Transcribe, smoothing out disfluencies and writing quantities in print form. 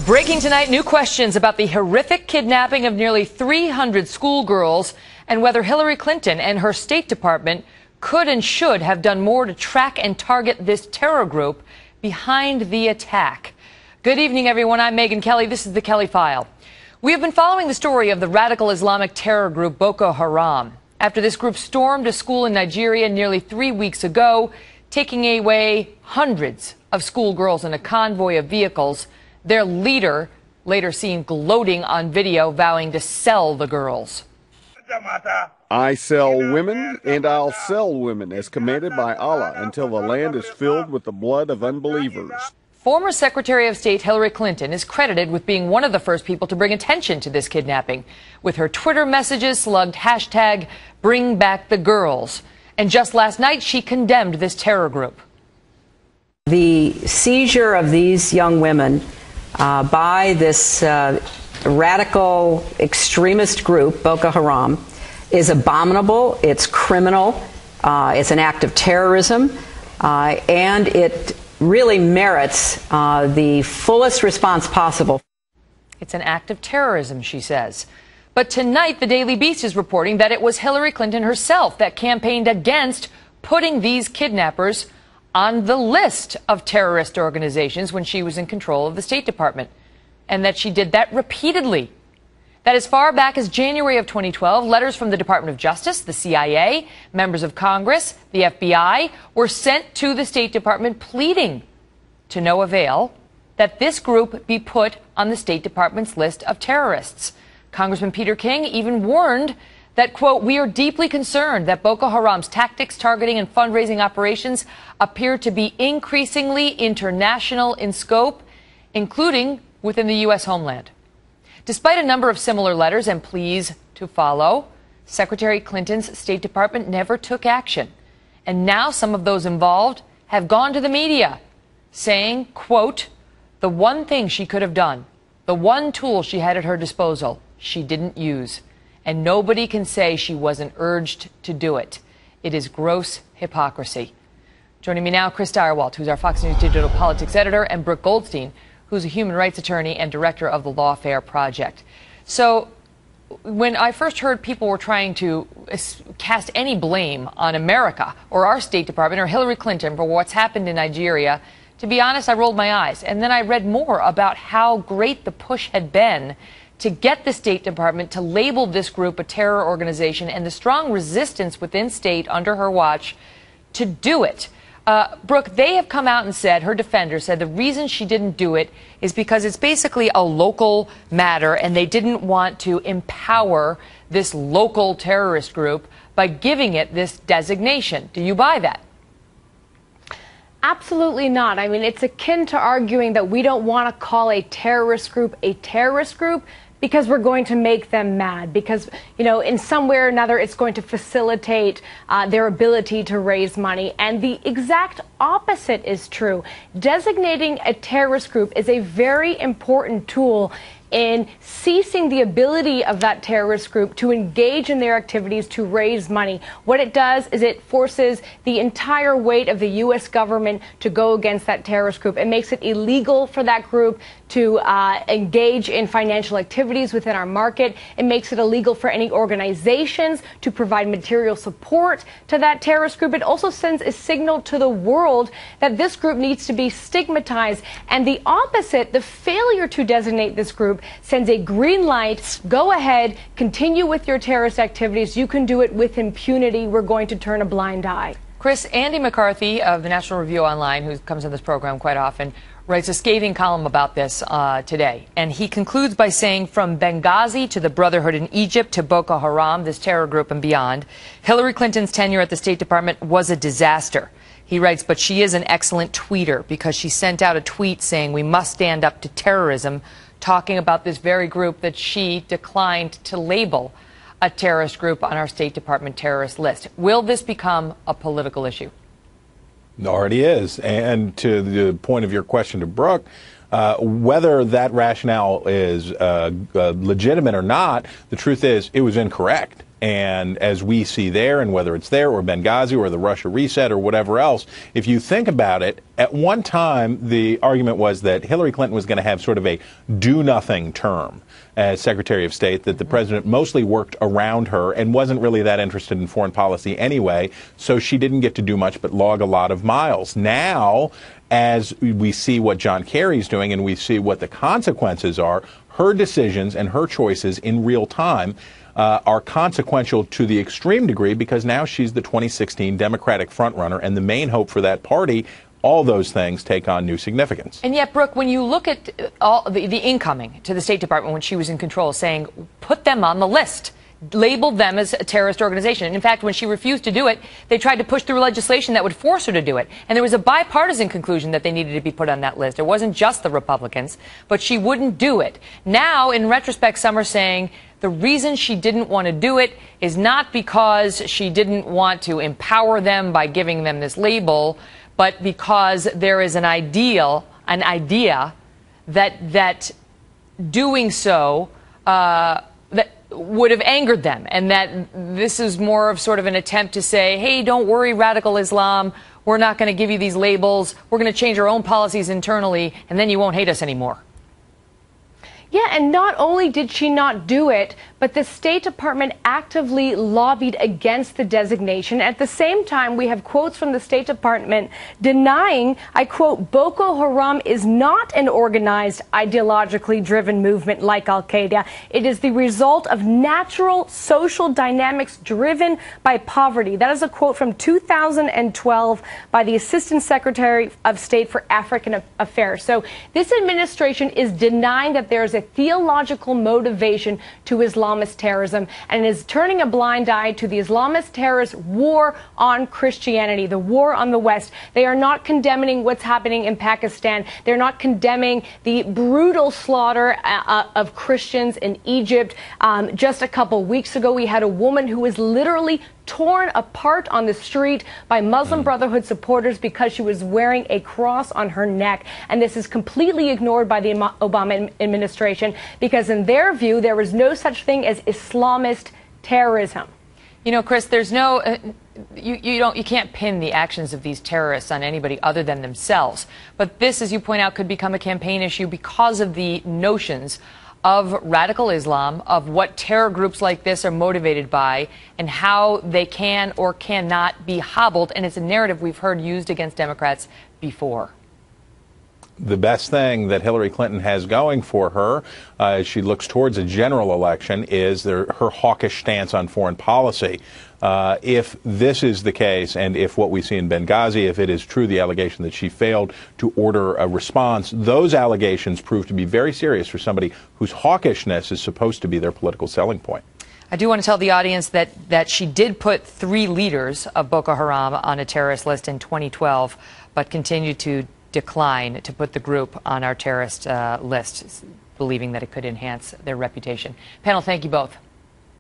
Breaking tonight, new questions about the horrific kidnapping of nearly 300 schoolgirls and whether Hillary Clinton and her State Department could and should have done more to track and target this terror group behind the attack. Good evening, everyone. I'm Megyn Kelly. This is the Kelly File. We have been following the story of the radical Islamic terror group Boko Haram after this group stormed a school in Nigeria nearly 3 weeks ago, taking away hundreds of schoolgirls in a convoy of vehicles. Their leader later seen gloating on video, vowing to sell the girls. I sell women, and I'll sell women as commanded by Allah until the land is filled with the blood of unbelievers. Former Secretary of State Hillary Clinton is credited with being one of the first people to bring attention to this kidnapping, with her Twitter messages slugged hashtag Bring Back the Girls. And just last night, she condemned this terror group. The seizure of these young women by this radical extremist group, Boko Haram, is abominable, it's criminal, it's an act of terrorism, and it really merits the fullest response possible. It's an act of terrorism, she says. But tonight, the Daily Beast is reporting that it was Hillary Clinton herself that campaigned against putting these kidnappers on the list of terrorist organizations when she was in control of the State Department, and that she did that repeatedly. That as far back as January of 2012, letters from the Department of Justice, the CIA, members of Congress, the FBI were sent to the State Department pleading, to no avail, that this group be put on the State Department's list of terrorists. Congressman Peter King even warned that, quote, we are deeply concerned that Boko Haram's tactics, targeting, and fundraising operations appear to be increasingly international in scope, including within the U.S. homeland. Despite a number of similar letters and pleas to follow, Secretary Clinton's State Department never took action. And now some of those involved have gone to the media saying, quote, the one thing she could have done, the one tool she had at her disposal, she didn't use. And nobody can say she wasn't urged to do it. It is gross hypocrisy. Joining me now, Chris Direwalt, who's our Fox News digital politics editor, and Brooke Goldstein, who's a human rights attorney and director of the Lawfare Project. So when I first heard people were trying to cast any blame on America or our State Department or Hillary Clinton for what's happened in Nigeria, to be honest, I rolled my eyes. And then I read more about how great the push had been to get the State Department to label this group a terror organization, and the strong resistance within state under her watch to do it. Brooke, they have come out and said, her defender said the reason she didn't do it is because it's basically a local matter, and they didn't want to empower this local terrorist group by giving it this designation. Do you buy that? Absolutely not. I mean, it's akin to arguing that we don't want to call a terrorist group because we're going to make them mad, because, you know, in some way or another, it's going to facilitate their ability to raise money. And the exact opposite is true. Designating a terrorist group is a very important tool in ceasing the ability of that terrorist group to engage in their activities to raise money. What it does is it forces the entire weight of the U.S. government to go against that terrorist group. It makes it illegal for that group to engage in financial activities within our market. It makes it illegal for any organizations to provide material support to that terrorist group. It also sends a signal to the world that this group needs to be stigmatized. And the opposite, the failure to designate this group, sends a green light. Go ahead, continue with your terrorist activities. You can do it with impunity. We're going to turn a blind eye. Chris, Andy McCarthy of the National Review Online, who comes on this program quite often, writes a scathing column about this today. And he concludes by saying, from Benghazi to the Brotherhood in Egypt to Boko Haram, this terror group and beyond, Hillary Clinton's tenure at the State Department was a disaster. He writes, but she is an excellent tweeter because she sent out a tweet saying we must stand up to terrorism, talking about this very group that she declined to label a terrorist group on our State Department terrorist list. Will this become a political issue? It already is. And to the point of your question to Brooke, whether that rationale is legitimate or not, the truth is it was incorrect. And as we see there, and whether it's there or Benghazi or the Russia reset or whatever else, if you think about it, at one time the argument was that Hillary Clinton was going to have sort of a do-nothing term as Secretary of State, that the president mostly worked around her and wasn't really that interested in foreign policy anyway, so she didn't get to do much but log a lot of miles. Now, as we see what John Kerry's doing and we see what the consequences are, her decisions and her choices in real time are consequential to the extreme degree, because now she's the 2016 Democratic frontrunner and the main hope for that party. All those things take on new significance. And yet, Brooke, when you look at all the incoming to the State Department when she was in control, saying, put them on the list, labeled them as a terrorist organization. And in fact, when she refused to do it, they tried to push through legislation that would force her to do it. And there was a bipartisan conclusion that they needed to be put on that list. It wasn't just the Republicans, but she wouldn't do it. Now, in retrospect, some are saying the reason she didn't want to do it is not because she didn't want to empower them by giving them this label, but because there is an idea that doing so that would have angered them, and that this is more of sort of an attempt to say, hey, don't worry, radical Islam, we're not going to give you these labels, we're going to change our own policies internally, and then you won't hate us anymore. Yeah, and not only did she not do it, but the State Department actively lobbied against the designation. At the same time, we have quotes from the State Department denying, I quote, Boko Haram is not an organized, ideologically driven movement like Al-Qaeda. It is the result of natural social dynamics driven by poverty. That is a quote from 2012 by the Assistant Secretary of State for African Affairs. So this administration is denying that there is a theological motivation to Islamist terrorism and is turning a blind eye to the Islamist terrorist war on Christianity, the war on the West. They are not condemning what's happening in Pakistan. They're not condemning the brutal slaughter of Christians in Egypt. Just a couple weeks ago, we had a woman who was literally torn apart on the street by Muslim Brotherhood supporters because she was wearing a cross on her neck. And this is completely ignored by the Obama administration, because in their view, there is no such thing as Islamist terrorism. You know, Chris, there's no, you can't pin the actions of these terrorists on anybody other than themselves. But this, as you point out, could become a campaign issue because of the notions of radical Islam, of what terror groups like this are motivated by, and how they can or cannot be hobbled. And it's a narrative we've heard used against Democrats before. The best thing that Hillary Clinton has going for her as she looks towards a general election is her hawkish stance on foreign policy. If this is the case, and if what we see in Benghazi, if it is true, the allegation that she failed to order a response, those allegations prove to be very serious for somebody whose hawkishness is supposed to be their political selling point. I do want to tell the audience that she did put 3 leaders of Boko Haram on a terrorist list in 2012, but continued to decline to put the group on our terrorist list, believing that it could enhance their reputation. Panel, thank you both.